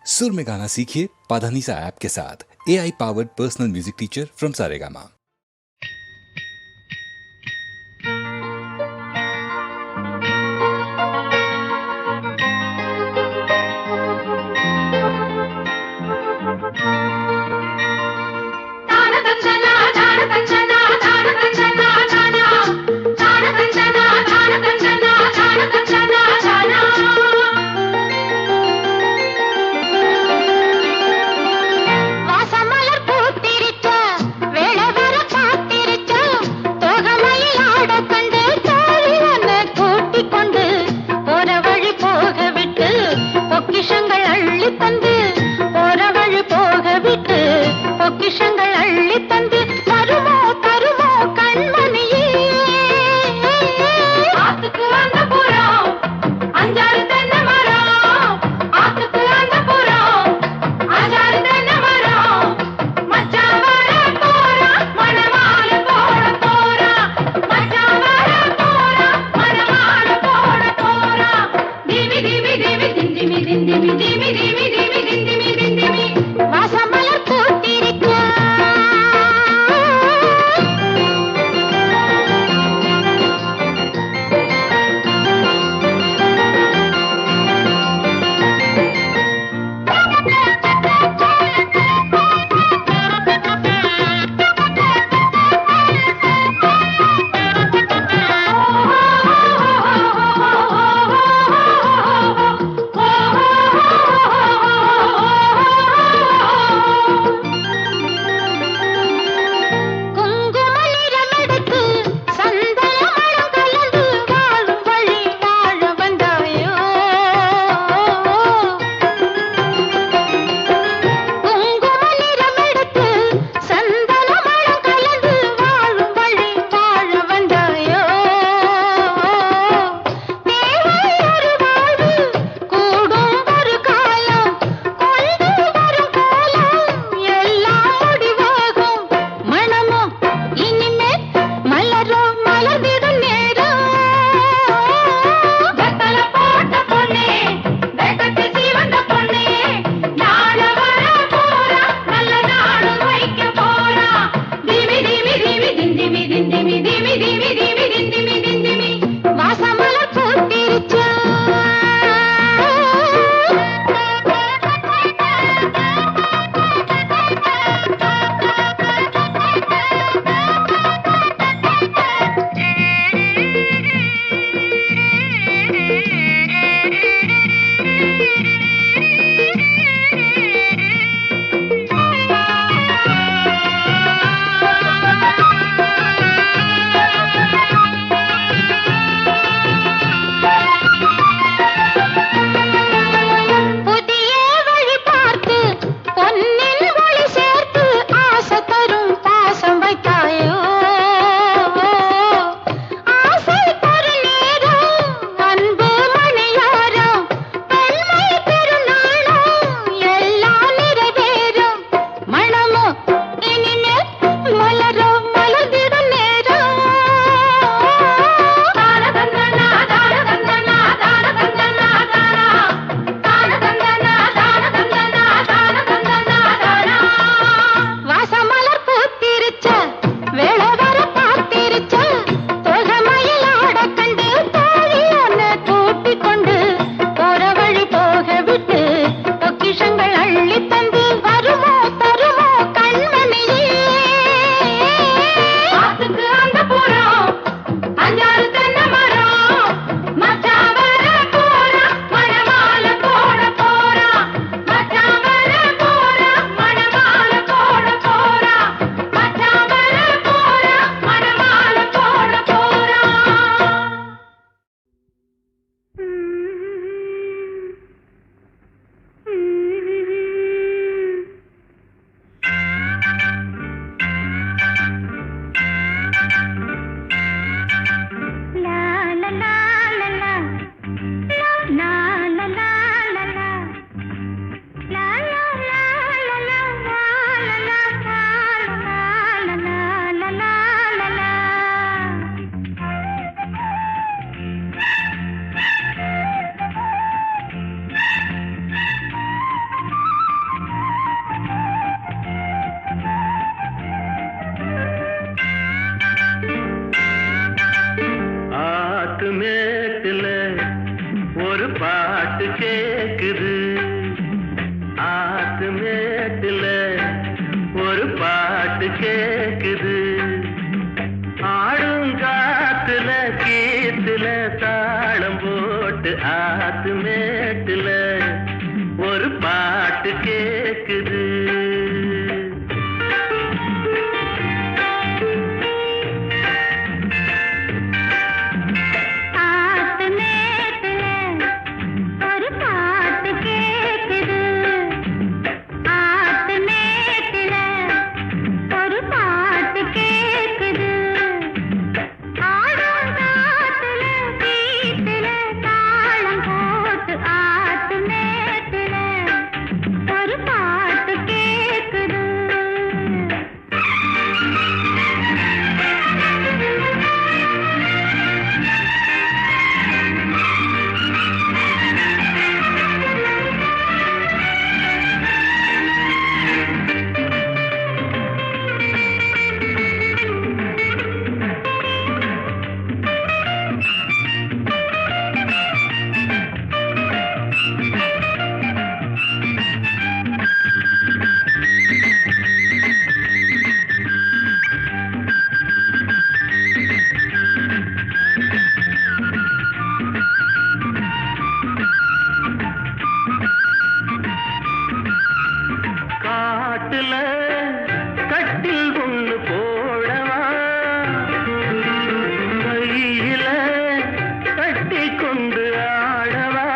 सुर में गाना सीखिए पाधानीसा ऐप के साथ। AI powered personal music teacher from Saregama. ஒரு பாட்டு கேக்குது. காட்டுல கட்டில் ஒண்ணு போடவா, கையில கட்டி கொண்டு ஆடவா,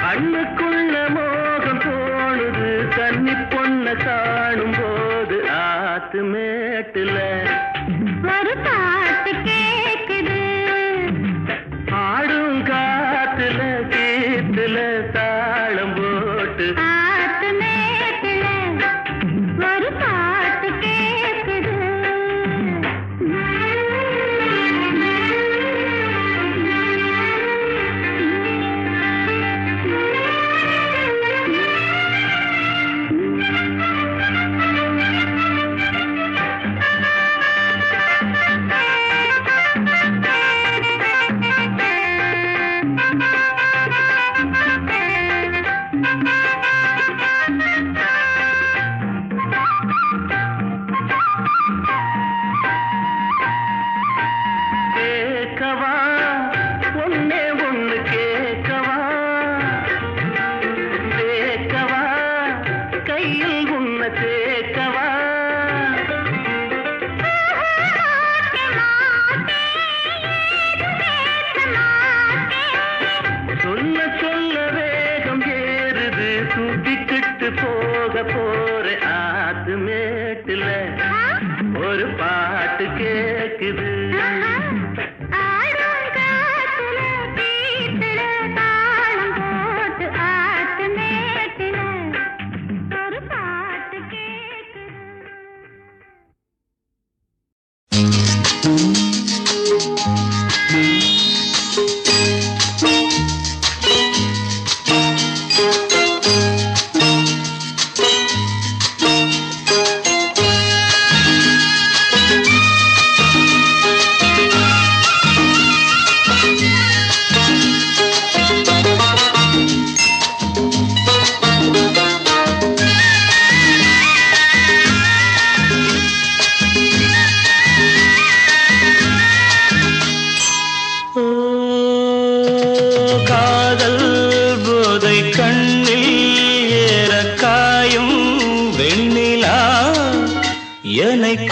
கண்ணுக்குள்ள மோகம் தோணுது கன்னி பொண்ண காணும் போது ஆத்து மேட்டுல ஒரு பாட்டு கேக்குது. ஆடும் காத்துல கீத்துல தாளம் போட்டு ஆத்து மேட்டுல ஒரு பாட்டு கேக்குது. கேட்கவா ஒன்னே ஒண்ணு கேட்கவா, கேட்கவா கையில் உன்ன கேட்கவா, சொல்ல சொல்ல வேகம் ஏறுது தூக்கிக்கிட்டு போக போற ஆத்து மேட்டுல ஒரு பாட்டு கேக்குது.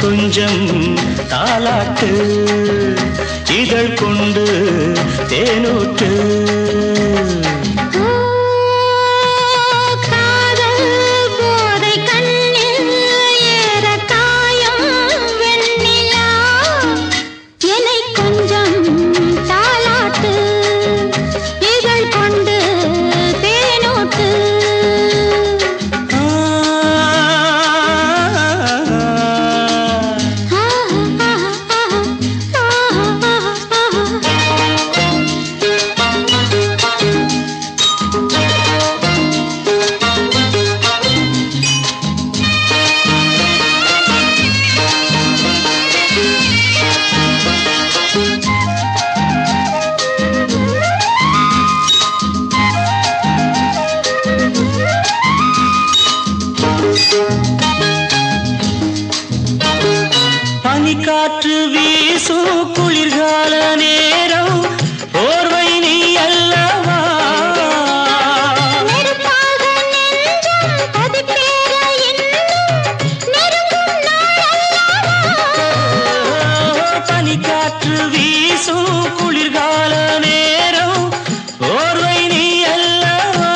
கொஞ்சம் தாலாட்டு இதழ் கொண்டு தேனூட்டு காற்று வீசும் குளிர்கால நேரம் ஓர்வை நீ அல்லவா பனிக்காற்று வீசும் குளிர்கால நேரம் ஓர்வை நீ அல்லவா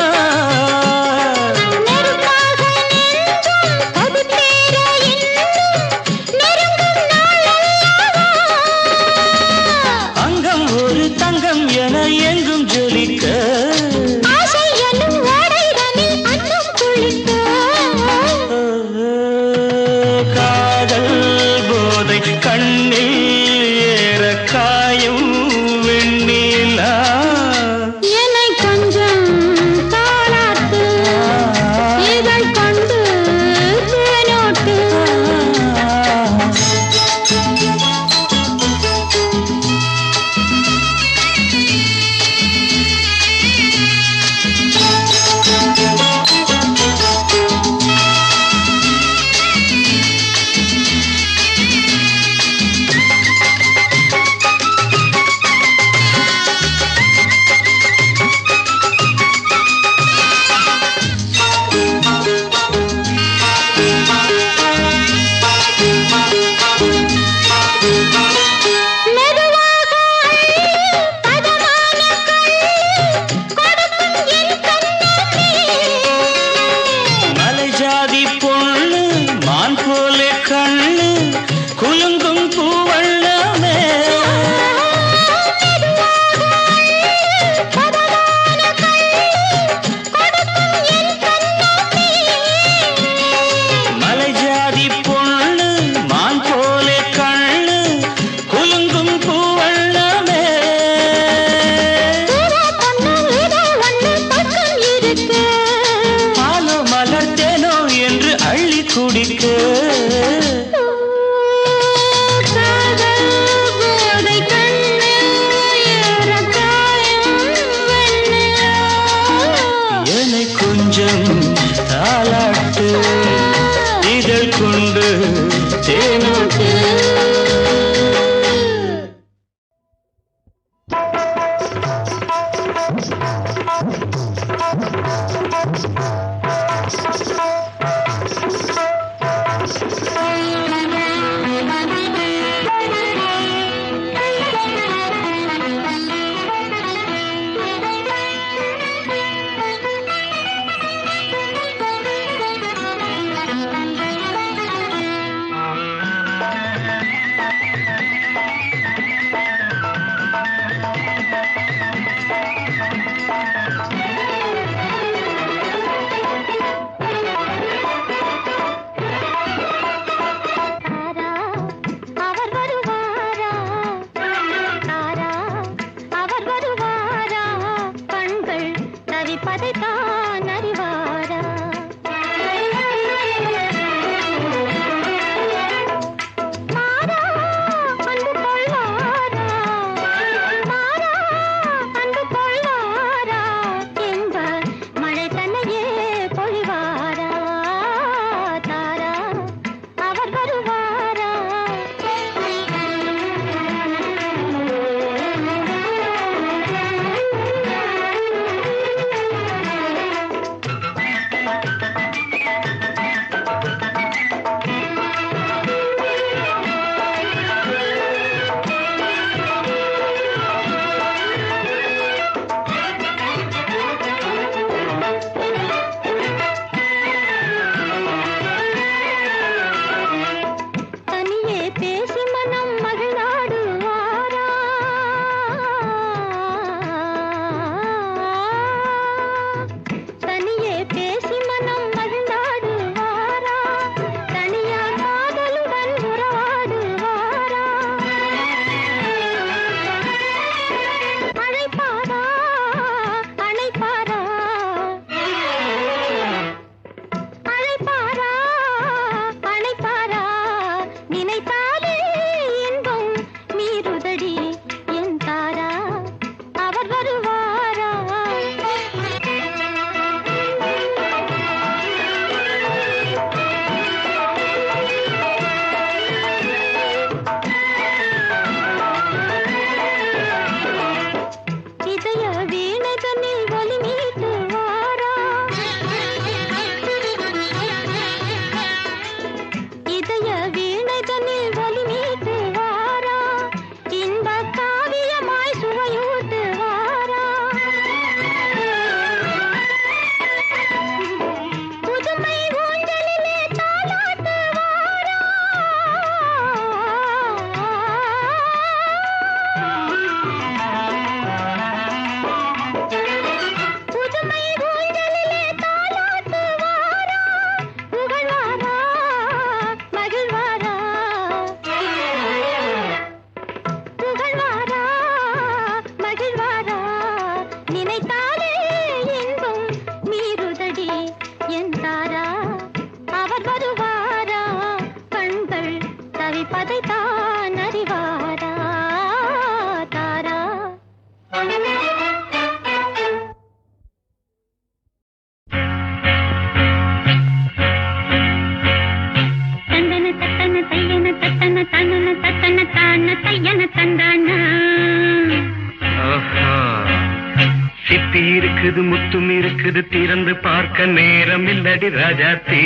இருக்குது முத்தும் இருக்குது திறந்து பார்க்க நேரம் இல்லடி ராஜாத்தி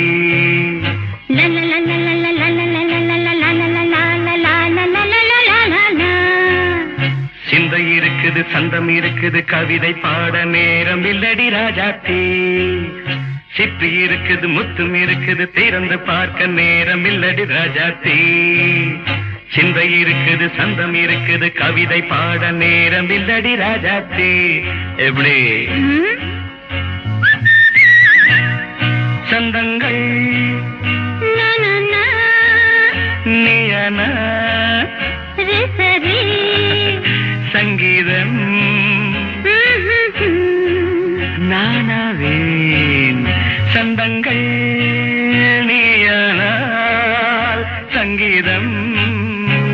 சிந்தை இருக்குது சந்தம் இருக்குது கவிதை பாட நேரம் இல்லடி ராஜாத்தி சிப்பி இருக்குது முத்தும் இருக்குது திறந்து பார்க்க நேரம் இல்லடி ராஜாத்தி சிந்தை இருக்குது சந்தம் இருக்குது கவிதை பாட நேரம் இல்லடி ராஜாத்தி எப்படி சந்தங்கள் நீயனா சங்கீதம் நானாவேன் சந்தங்கள் நீயனால் சங்கீதம்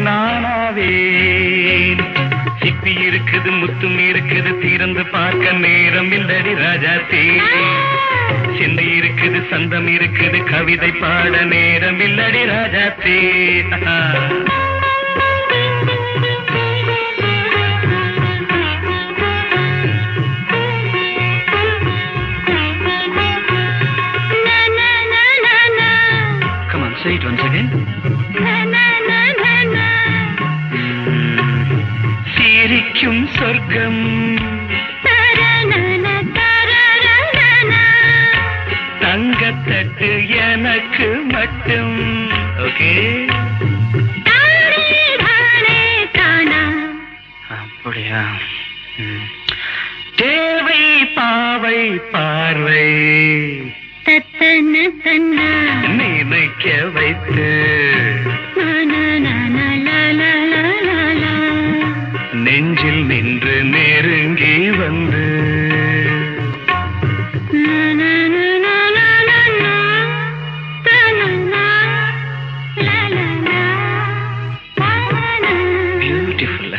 நானாவேன் சிப்பி இருக்குது முத்தும் இருக்குது திறந்து பார்க்க நேரம் இல்லடி ராஜாத்தி சிந்தை இருக்குது சந்தம் இருக்குது கவிதை பாட நேரம் இல்லடி Rajathi Come on, say it once again. சிரிக்கும் சொர்க்கம் தங்கத்தட்டு எனக்கு மட்டும் ஓகே அப்படியா தேவை பாவை பார்வை நினைக்க வைத்து நெஞ்சில் நின்று நெருங்கி வந்து பியூட்டிஃபுல்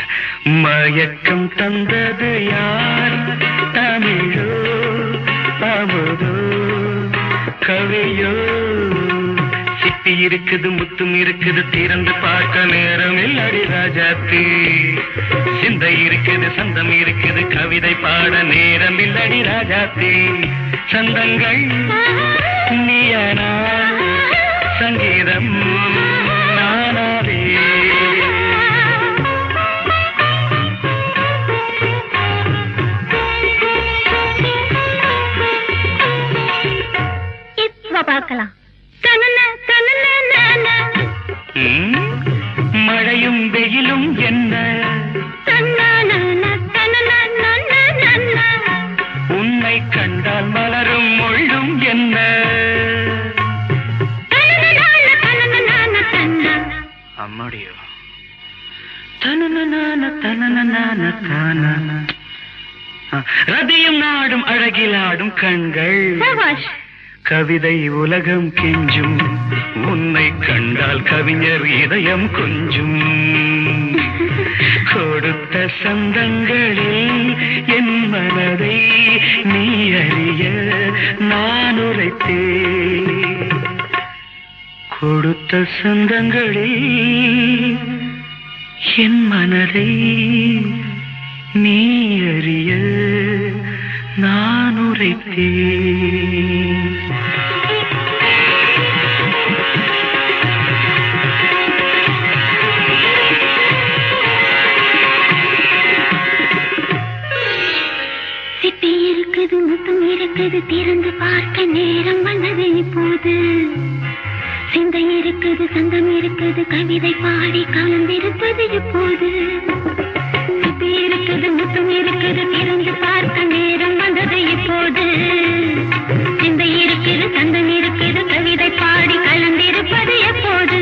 மயக்கம் தந்தது யார் தமிழோ அமுதோ கவியோ சிப்பி இருக்குது முத்தும் இருக்குது திறந்து பார்க்க நேரம் இல்லடி ராஜாத்தி சிந்தை இருக்குது சந்தம் இருக்குது கவிதை பாட நேரம் இல்லடி ராஜாத்தி சந்தங்கள் நீயனா சங்கீதம் நானாவே பார்க்கலாம் மழையும் வெயிலும் என்ன உன்னை கண்டால் மலரும் முள்ளும் என்ன அம்மாடியோ ரதியும் நாடும் அழகிலாடும் கண்கள் கவிதை உலகம் கெஞ்சும் உன்னை கண்டால் கவிஞர் இதயம் கொஞ்சும் கொடுத்த சந்தங்களில் என் மனதை நீ அறிய நான் உரைத்தேன் கொடுத்த சந்தங்களில் என் மனதை நீ அறிய நான் உரைத்தேன் சிப்பி இருக்குது முத்தம் இருக்குது திறந்து பார்க்க நேரம் வந்தது இப்போது சிந்தை இருக்குது சந்தம் இருக்குது கவிதை பாடி கலந்திருப்பது இப்போது சிப்பி இருக்குது முத்தம் இருக்குது திறந்து பார்க்க நேரம் வந்தது இப்போது சிந்தை இருக்குது சந்தம் இருக்குது கவிதை பாடி கலந்திருப்பது எப்போது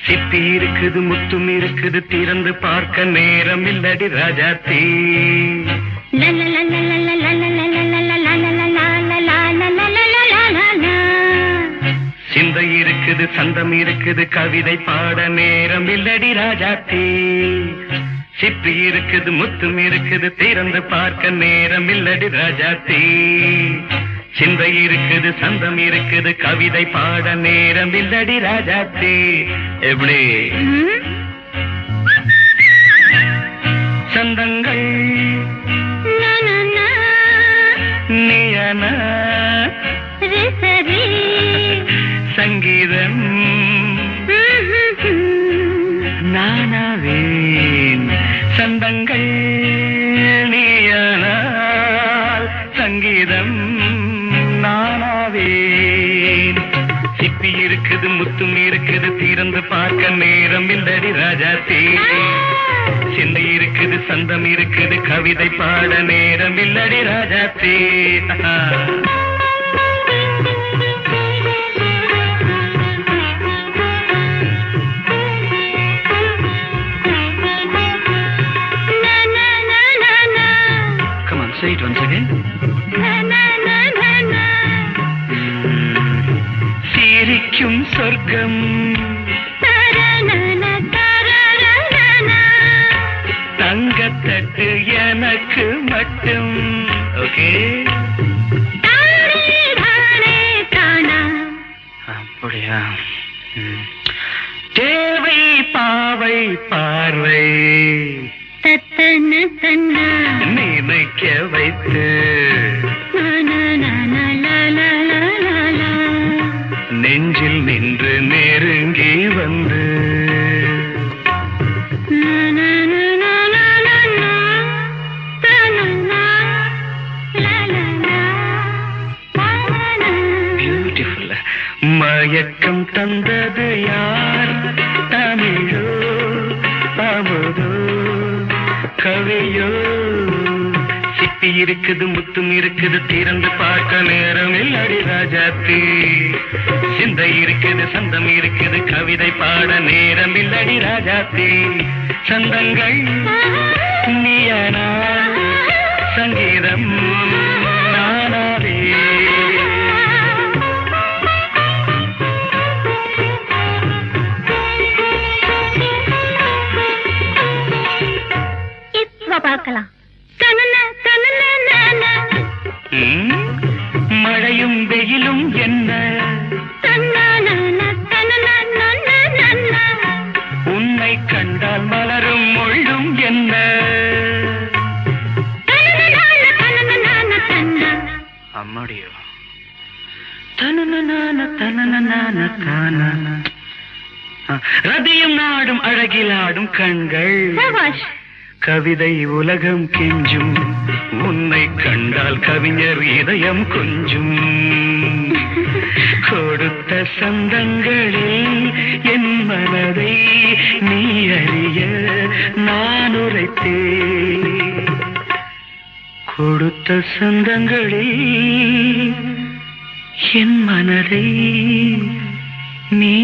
சிப்பி இருக்குது முத்தும் இருக்குது திறந்து பார்க்க நேரம் இல்லடி ராஜாத்தி இருக்குது சந்தம் இருக்குது கவிதை பாட நேரம் இல்லடி ராஜாத்தி சிப்பி இருக்குது முத்தும் இருக்குது திறந்து பார்க்க நேரம் இல்லடி ராஜாத்தி சிந்தை இருக்குது சந்தம் இருக்குது கவிதை பாட நேரம் இல்லடி ராஜாத்தி எப்படி சந்தங்கள் நீயனா சங்கீதம் நானாவேன் சந்தங்கள் நீயானால் சங்கீதம் நானாவேன் சிப்பி இருக்குது முத்தும் இருக்குது திறந்து பார்க்க நேரம் இல்லடி ராஜாத்தி சிந்தை இருக்குது சந்தம் இருக்குது கவிதை பாட நேரம் இல்லடி Rajathi Say it once again. சிரிக்கும் சொர்க்கம் தங்கத்தட்டு எனக்கு மட்டும் ஓகே அப்படியா தேவை பாவை பார்வை நினைக்க வைத்து நெஞ்சில் நின்று நெருங்கி வந்து பியூட்டிஃபுல் மயக்கம் தந்தது யார் தமிழோ அமுதோ கவியோ சிப்பி இருக்குது முத்தும் இருக்குது திறந்து பார்க்க நேரம் இல்லடி ராஜாத்தி சிந்தை இருக்குது சந்தம் இருக்குது கவிதை பாட நேரம் இல்லடி ராஜாத்தி சந்தங்கள் நீயனா சங்கீதம் நானாவே பார்க்கலாம் மழையும் வெயிலும் என்ன உன்னை கண்டால் மலரும் மொழியும் என்ன அம்மாடியோ ரதியும் நாடும் அழகிலாடும் கண்கள் கவிதை உலகம் கெஞ்சும் உன்னை கண்டால் கவிஞர் இதயம் கொஞ்சும் கொடுத்த சந்தங்களில் என் மனதை நீ அறிய நான் உரைத்தேன் கொடுத்த சந்தங்களில் என் மனதை நீ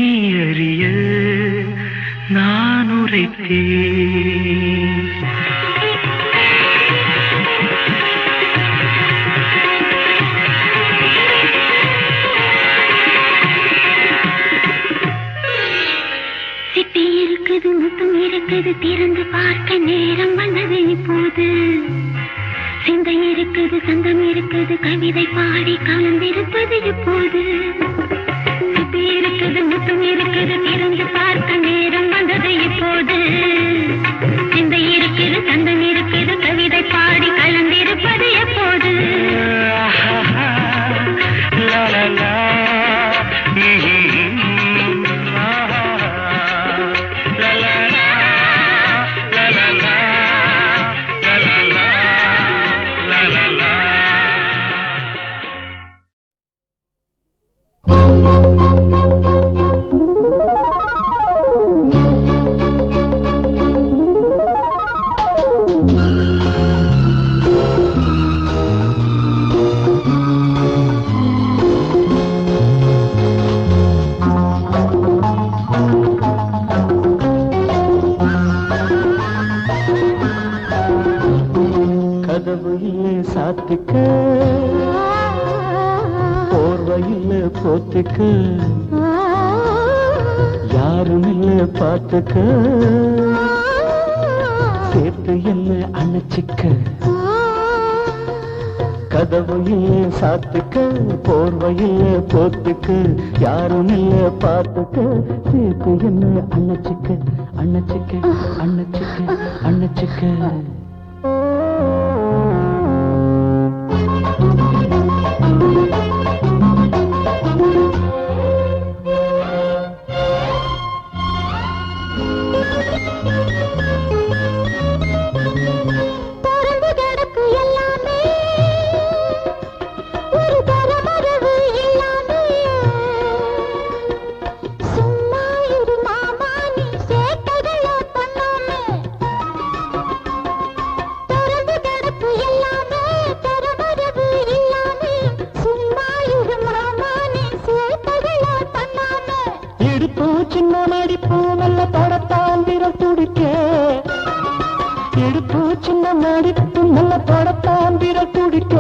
அறிய நான் உரைத்தேன் சிப்பி இருக்குது முத்தும் இருக்குது திறந்து பார்க்க நேரம் வந்தது இப்போது சிந்தை இருக்குது சந்தம் இருக்குது கவிதை பாடி கலந்திருப்பது இப்போது சிப்பி இருக்குது முத்தும் இருக்குது திறந்து பார்க்க நேரம் வந்தது இப்போது சிந்தை இருக்குது சந்தம் இருக்குது கவிதை பாடி கலந்திருப்பது எப்போது சாத்துக்க போர்வையில் போத்துக்கு யாரும் இல்ல பாட்டுக்க சேர்த்து என்ன அணைச்சிக்க கதவையில் சாத்துக்க போர்வையில் போத்துக்கு யாரும் இல்ல பாத்துக்க சேர்த்து என்ன அணைச்சிக்க அணைச்சிக்க அணைச்சிக்க அணைச்சிக்க சின்ன மடிப்பு நல்ல படத்தான் விரல் துடிக்க எடுப்பு சின்ன மடிப்பு நல்ல படத்தான் விரல் துடிக்க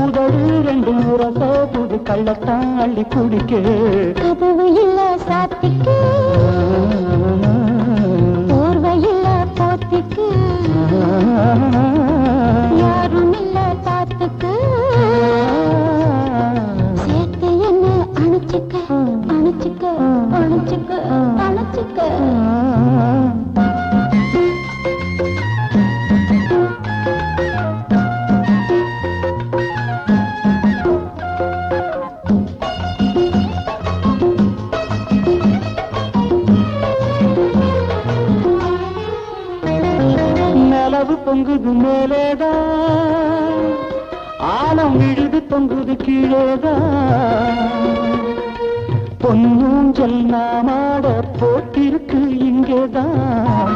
உதடு ரெண்டு முரசோ புது கள்ளத்தான் அள்ளி குடிக்க கதவு இல்ல சாத்திக்க போர்வையில்ல போத்திக்கு யாரும் இல்ல பாத்துக்கு சேர்த்து என்ன அணைச்சிக்க அணைச்சிக்க அணைச்சிக்க அணைச்சிக்க நிலவு பொங்குது மேலேதான் ஆழம் விழுது பொங்குது கீழேதான் பொன்னூஞ்சல் நாமாட போட்டிருக்கு இங்கேதான்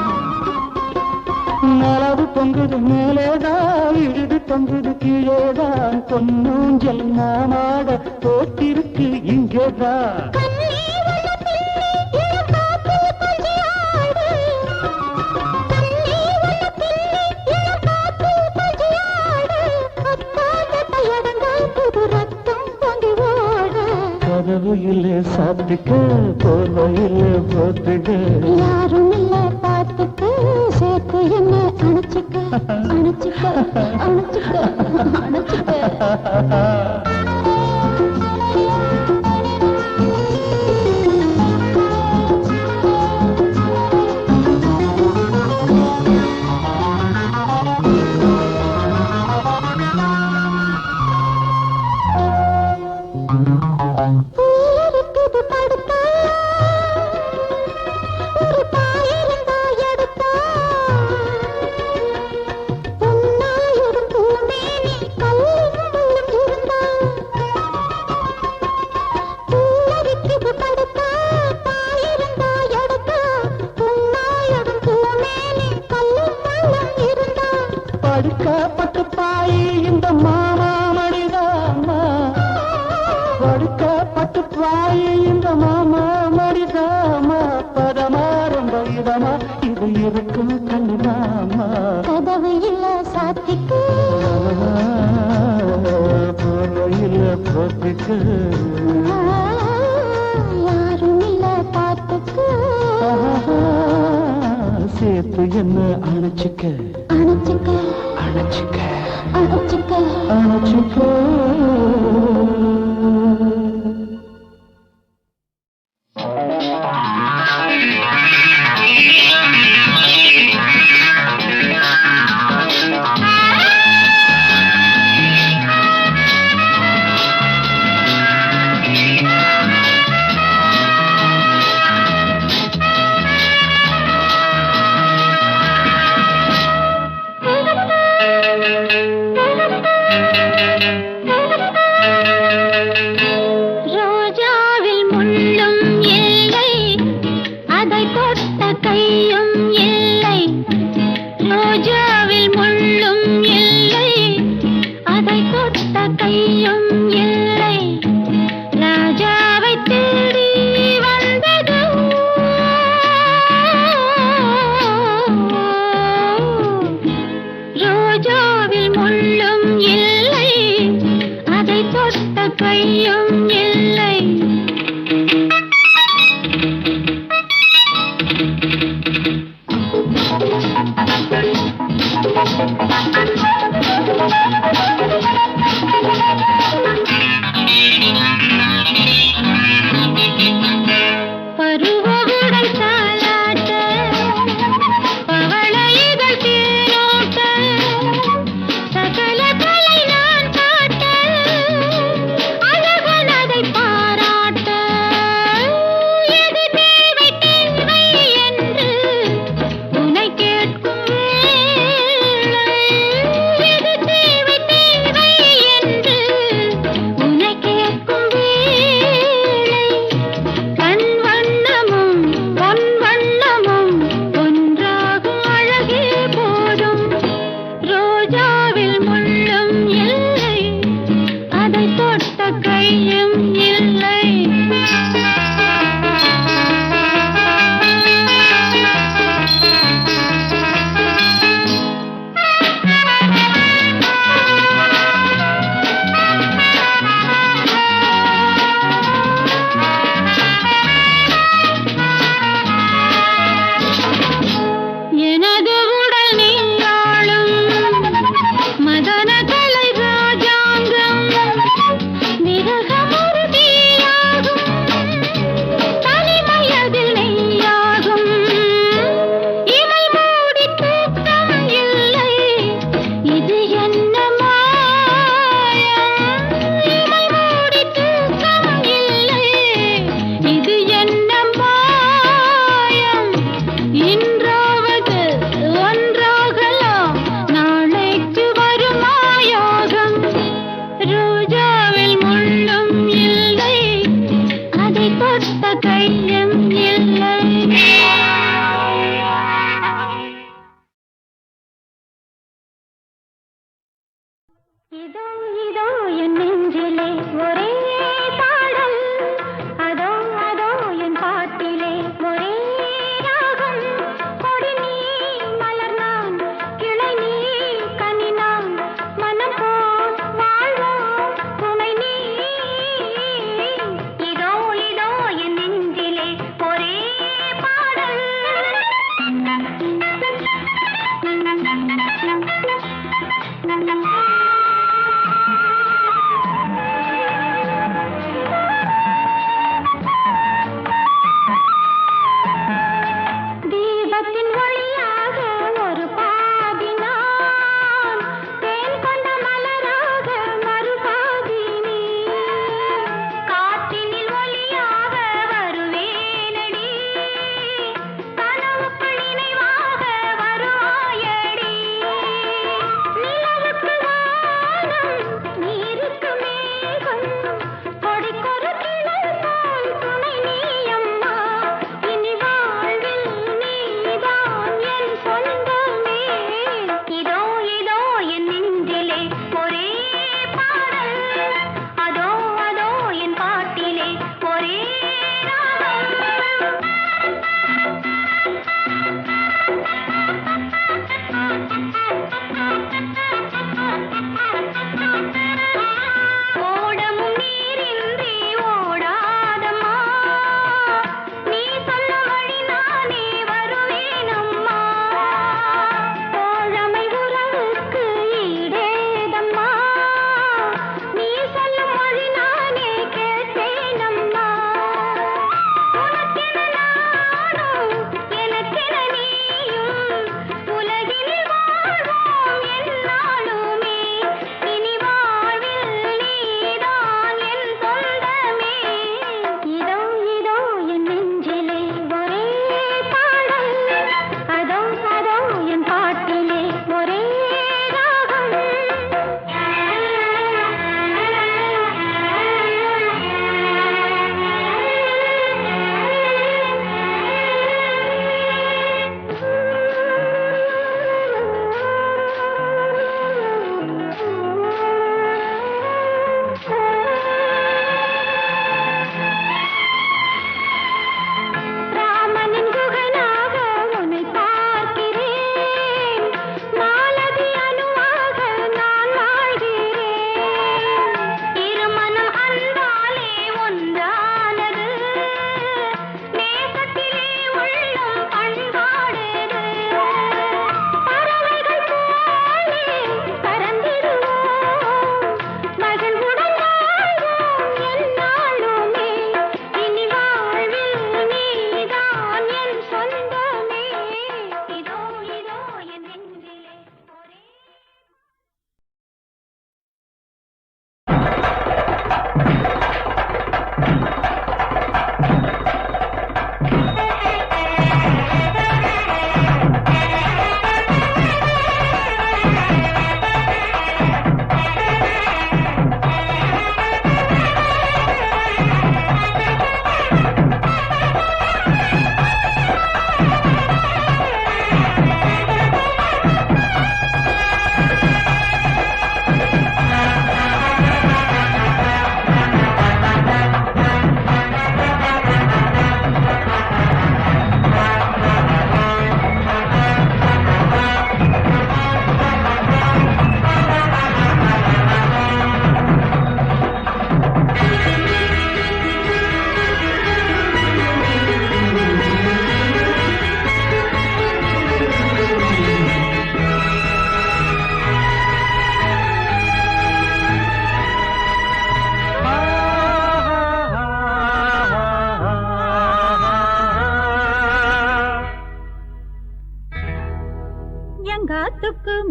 நிலவு பொங்குது மேலேதான் விழுது பொங்குது கீழேதான் பொன்னூஞ்சல் நாமாட போட்டிருக்கு இங்கேதான் கதவையில் சாத்துக்க போர்வையில் போத்துக்க யாரும் இல்ல பாத்துக்கு சேர்த்து என்ன அணைச்சிக்க அணைச்சிக்க அணைச்சிக்க அணைச்சிக்க படுக்கப்பட்டு பாயி இந்த மாமா மடிதாமா படுக்கப்பட்டு பாயி இந்த மாமா மடிதாமா பதமா ரொம்ப இதமா இது இருக்கும் கண்ணுதாமா கதவு இல்ல சாத்திக்கு போர்வையில் போத்துக்கு யாரும் இல்ல பாத்துக்கு சேர்த்து என்ன அணைச்சிக்க அணைச்சிக்க அணைச்சிக்க அணைச்சிக்க அணைச்சிக்க பருவவுடன் தாலாட்ட பவள இதழ் தேரோட்ட சகல கலை நான் காட்ட அழகன் அதை பாராட்ட எது தேவை தேவை என்று உன்னை கேட்கும் வேளை எது தேவை தேவை என்று உன்னை கேட்கும் வேளை கண் வண்ணமும் பொன் வண்ணமும் ஒன்றாகும் அழகே போதும் ரோஜாவில் முள்ளும் இல்லை அதை தொட்ட கையும் இல்லை எனது உடல் நீயாளும் மதன கலை ராஜாங்கம் விரகமொரு தீயாகும் தனிமையதில் நெய்யாகும் இமை மூடி தூக்கம் இல்லை இது என்ன மாயம் இமை மூடி தூக்கம் இல்லை இது என்ன மாயம் இன்றாவது ஒன்றாகலாம் நாளைக்கு வருமாயோகம் ரோஜாவில் முள்ளும் இல்லை அதை தொட்ட கையும் இல்லை இதோ இதோ என் நெஞ்சிலே ஒரே பாடல் அதோ அதோ என் பாட்டிலே ஒரே ராகம் கொடி நீ மலர் நான் கிளை நீ கனி நான் மனம் போல் வாழ்வோம் துணை நீ இதோ இதோ என் நெஞ்சிலே ஒரே பாடல்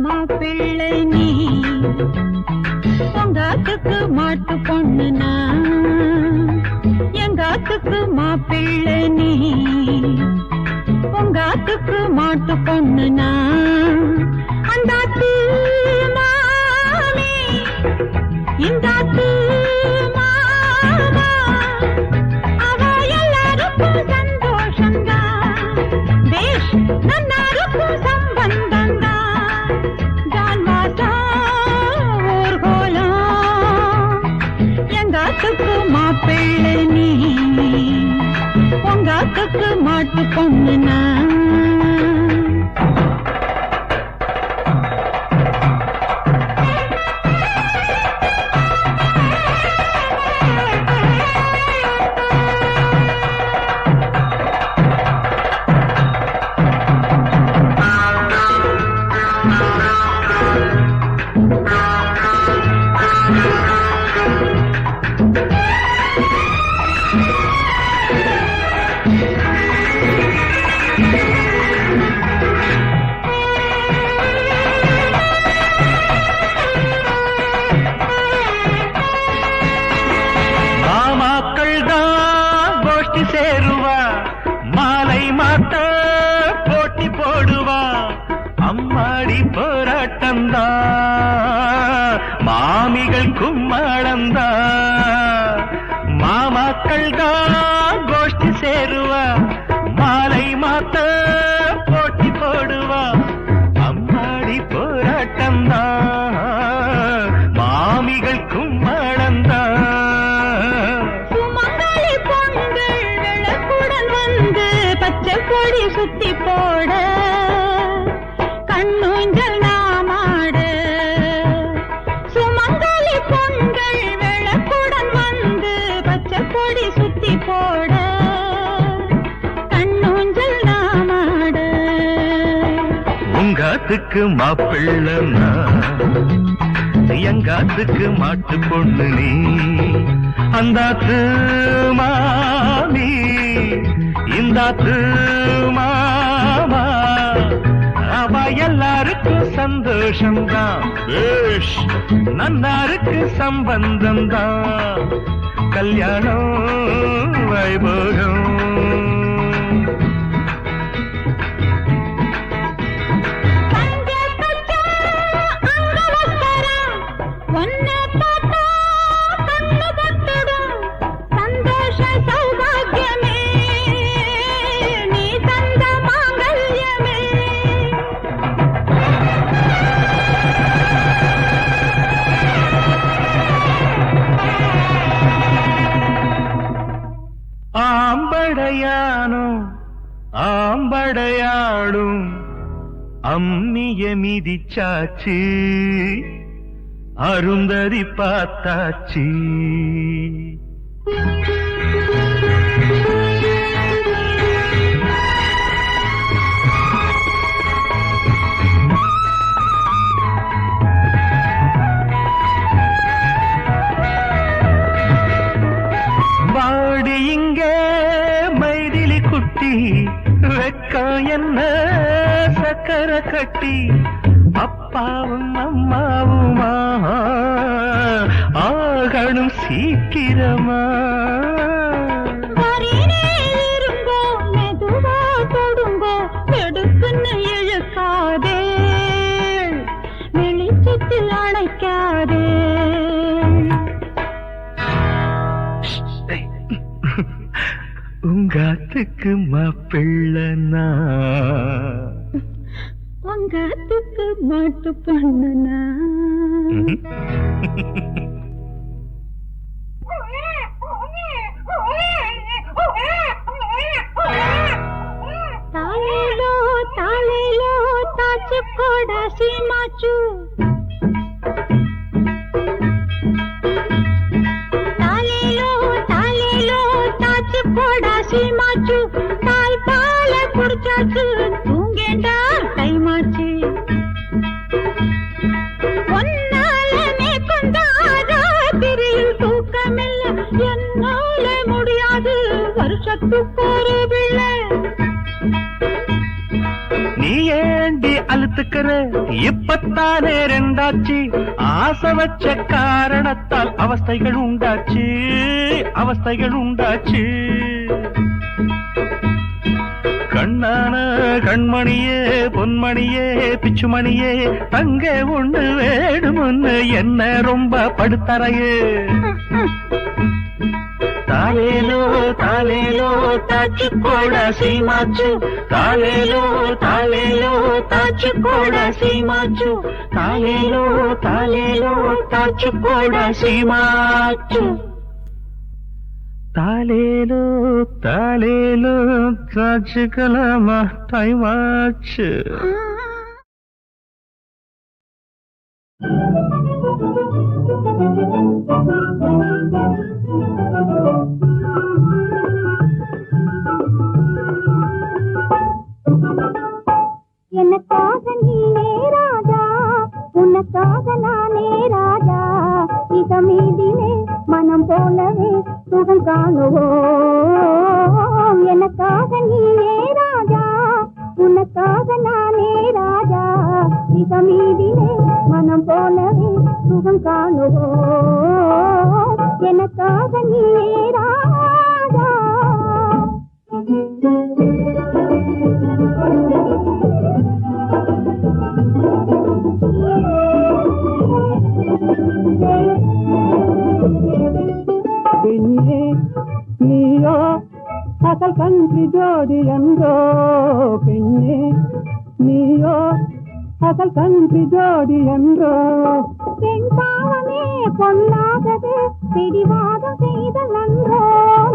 மாப்பிள்ளை நீ உங்காத்துக்கு மாட்டு பொண்ணுனா எங்காத்துக்கு மாப்பிள்ளை நீ உங்காத்துக்கு மாட்டு பொண்ணுனா அந்தாத்து மாமி இந்தாத்து மாமா அவ எல்லாருக்கும் சந்தோஷம்தான் பேஷ் நன்னாருக்கும் சம்பந்தம்தான் ஜான்வாசா ஊர்கோலம் எங்காத்துக்கு மாப்பிள்ளை நீ உங்காத்துக்கு மாட்டு பொண்ணுனா சேருவா மாலை மாத்த போட்டி போடுவா அம்மாடி போராட்டந்தா மாமிகள் கும்மாளந்தா மாமாக்கள் தான் கோஷ்டி சேருவா மாலை மாத்த போட்டி போடுவா அம்மாடி போராட்டந்தா மாமிகள் கும்மாளந்தா கொடி சுத்தி போட கண்ணூஞ்சல் நாமாட சுமங்கலி பொண்கள் விளக்குடன் வந்து பச்சை கொடி சுத்தி போட கண்ணூஞ்சல் நாமாட உங்காத்துக்கு மாப்பிள்ளனா எங்காத்துக்கு மாட்டு பொண்ணு நீ அந்தாத்து மாமி இந்தாத்து மாமா அவ எல்லாருக்கும் சந்தோஷம்தான் நன்னாருக்கு சம்பந்தம்தான் கல்யாணம் வைபோகம் ஆம்படையானும் ஆம்படையாடும் அம்மிய மிதிச்சாச்சு அருந்ததி பார்த்தாச்சு வாடி இங்கே மைதிலி குட்டி வெக்கம் என்ன சக்கரை கட்டி அப்பாவும் அம்மாவுமா ஆகணும் சீக்கிரமா இருங்கோ மெதுவா கொடுங்கோ எடுப்புன்னு இழுக்காதே வெளிச்சத்தில் அணைக்காதே உங்காத்துக்கு மாப்பிள்ளனா உங்காத்துக்கு மாட்டு பொண்ணுனா தாலேலோ தாலேலோ தாச்சு கோடா சீமாச்சு சீமாச்சு தாய் பால குடிச்சாச்சு தூங்கேண்டா கைமாச்சு ஒன்னால மேற்கொண்டாராத்திரியில் தூக்கமில்ல என்னால முடியாது வருஷத்துக்கு ஒரு பிள்ளை நீ ஏண்டி அழுத்துக்கிற இப்பத்தானே ரெண்டாச்சு ஆசை வச்ச காரணத்தால் அவஸ்தைகள் உண்டாச்சு அவஸ்தைகள் உண்டாச்சு கண்ணான கண்மணியே பொன்மணியே பிச்சுமணியே தங்க ஒண்ணு வேணுமுன்னு என்ன ரொம்ப படுத்தறையே தாலேலோ தாலேலோ தாச்சுக்கோட சீமாச்சு தாலேலோ தாலேலோ தாச்சுக்கோட சீமாச்சு தாலேலோ தாலேலோ தாச்சுக்கோட சீமாச்சு தாலேலோ தாலேலோ தாச்சுக்கலாமா டைம் ஆச்சு எனக்காக நீனே ராஜா உனக்காக நானே ராஜா இதமீதிலே மனம் போலவே சுகம் காணுவோம் எனக்காக நீனே ராஜா உனக்காக நானே ராஜா இதமீதிலே மனம் போலவே சுகம் காணுவோம் எனக்காக நீனே ராஜா பெண்ணே நீயோ அசல் கன்றி ஜோடி என்றோ பெண்ணே நீயோ அசல் கன்றி ஜோடி என்றோ பெண் பாவமே பொல்லாதது பிடிவாதம் செய்த நன்றோ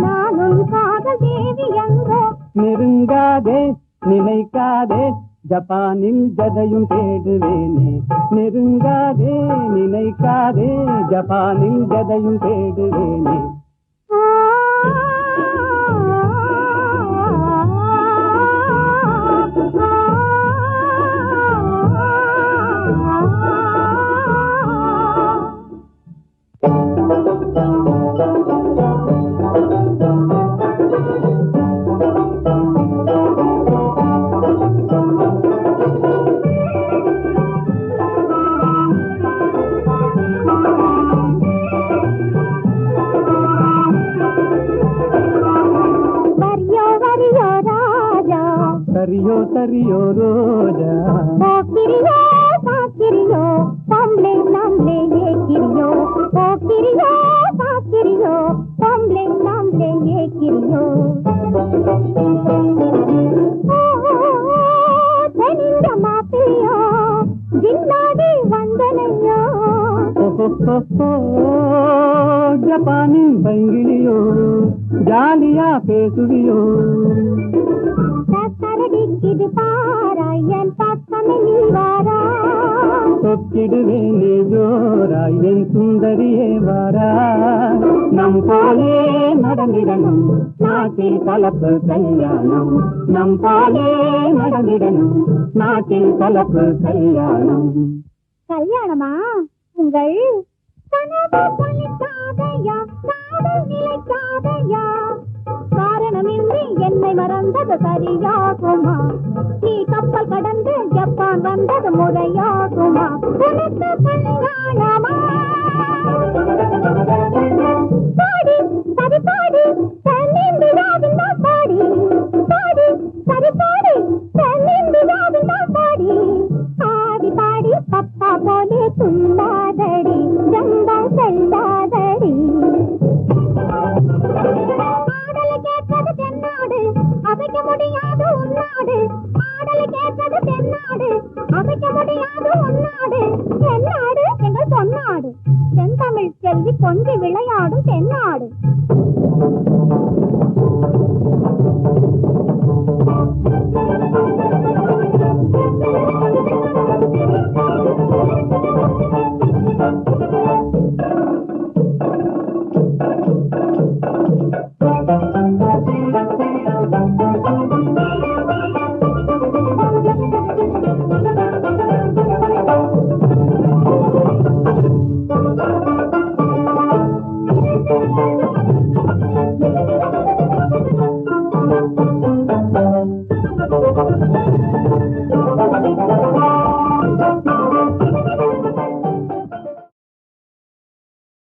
நானும் காதல் தேவி என்றோ நெருங்காதே நினைக்காதே ஜப்பானில் ஜதையும் தேடுவேனே நெருங்காதே நினைக்காதே ஜப்பானில் ஜதையும் தேடுவேனே तरियो तरियो रोजा ओ किरियो पम्ले नामले ये किरियो ओ किरियो पम्ले नामले ये किरियो धनिंग मापियो जिन्नाडी वंदनयो जपानी बंगिलियो जालिया पेसुवियो இது பாராயன் பக்கமே நீவாரா தொக்கிடுவேனே ஜோராயன் சுந்தரியே வாரா நம் போலே நடந்திடணும் நாட்டில் கலப்பு கல்யாணம் நம் போலே நடந்திடணும் நாட்டில் கலப்பு கல்யாணம் கல்யாணமா உங்கள் கனவு பலிக்காதையா காதல் நிலைக்காதையா காரணமின்றி என்னை மறந்தது சரியாகுமா நீ கப்பல் கடந்து ஜப்பான் வந்தது முறையாகுமா உனக்கு கல்யாணமா பாடி சரி பாடி தன்னிந்து ராவிந்தா பாடி பாடி சரி பாடி தன்னிந்து ராவிந்தா பாடி ஆடி பாடி பப்பா போலே துள்ளாதடி ஜம்பம் செல்லாதடி அமைக்க முடியாது உன்னாடு பாடலை கேட்டது தென்னாடு அமைக்க முடியாது உன்னாடு என்னாடு எங்கள் பொன்னாடு செந்தமிழ் செல்வி கொஞ்சி